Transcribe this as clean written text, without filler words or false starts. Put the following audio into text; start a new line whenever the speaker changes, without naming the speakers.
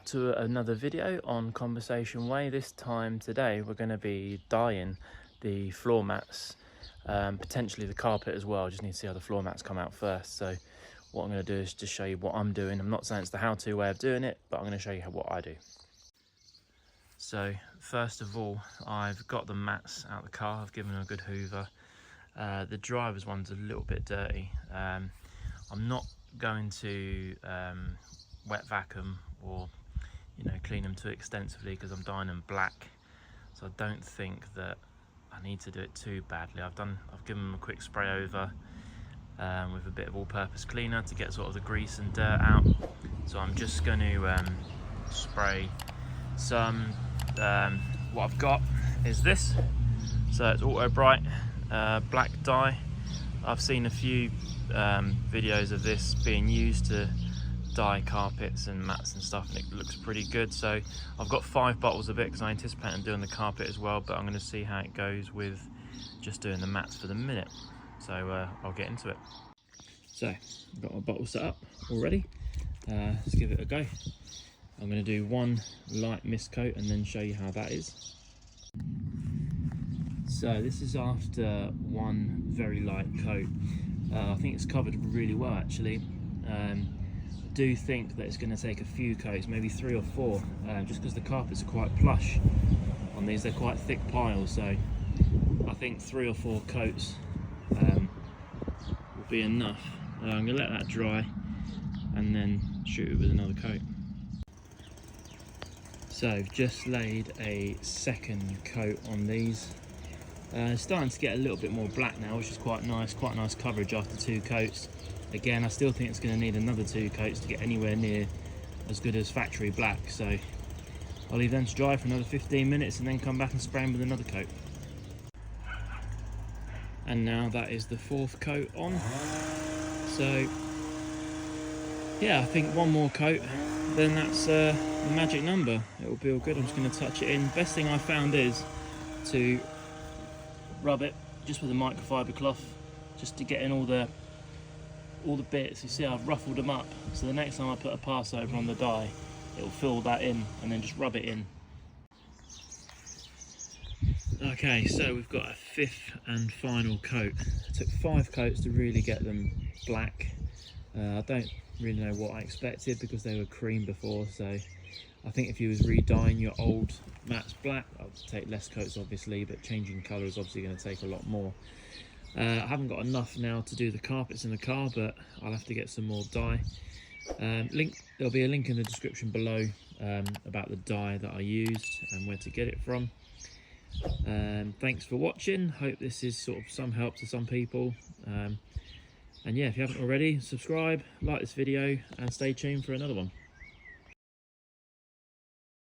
to another video on ConversationWay. This time today we're going to be dyeing the floor mats, potentially the carpet as well. Just need to see how the floor mats come out first. So what I'm going to do is just show you what I'm doing. I'm not saying it's the how-to way of doing it, but I'm going to show you what I do. So first of all, I've got the mats out of the car. I've given them a good hoover. The driver's one's a little bit dirty. I'm not going to wet vacuum or clean them too extensively because I'm dyeing them black, so I don't think that I need to do it too badly. I've given them a quick spray over with a bit of all-purpose cleaner to get sort of the grease and dirt out. So I'm just going to spray some. What I've got is this, so it's Autobrite black dye. I've seen a few videos of this being used to dye carpets and mats and stuff, and it looks pretty good. So I've got 5 bottles of it because I anticipate on doing the carpet as well, but I'm going to see how it goes with just doing the mats for the minute. So I'll get into it. So I've got my bottle set up already. Let's give it a go. I'm going to do one light mist coat and then show you how that is. So this is after one very light coat. I think it's covered really well actually. I do think that it's going to take a few coats, maybe 3 or 4, just because the carpets are quite plush on these. They're quite thick piles, so I think 3 or 4 coats will be enough. I'm going to let that dry and then shoot it with another coat. So I've just laid a second coat on these. It's starting to get a little bit more black now, which is quite nice coverage after 2 coats. Again, I still think it's going to need another 2 coats to get anywhere near as good as factory black, so I'll leave them to dry for another 15 minutes and then come back and spray them with another coat. And now that is the 4th coat on. So yeah, I think one more coat, then that's the magic number. It will be all good. I'm just going to touch it in. Best thing I found is to rub it just with a microfiber cloth, just to get in all the bits. You see I've ruffled them up, so the next time I put a pass over on the dye, it will fill that in and then just rub it in. Okay, so we've got a 5th and final coat. It took 5 coats to really get them black. I don't really know what I expected because they were cream before, so I think if you was re-dyeing your old mats black, I'd take less coats obviously, but changing colour is obviously going to take a lot more. I haven't got enough now to do the carpets in the car, but I'll have to get some more dye. There'll be a link in the description below about the dye that I used and where to get it from. Thanks for watching. Hope this is sort of some help to some people. And yeah, if you haven't already, subscribe, like this video, and stay tuned for another one.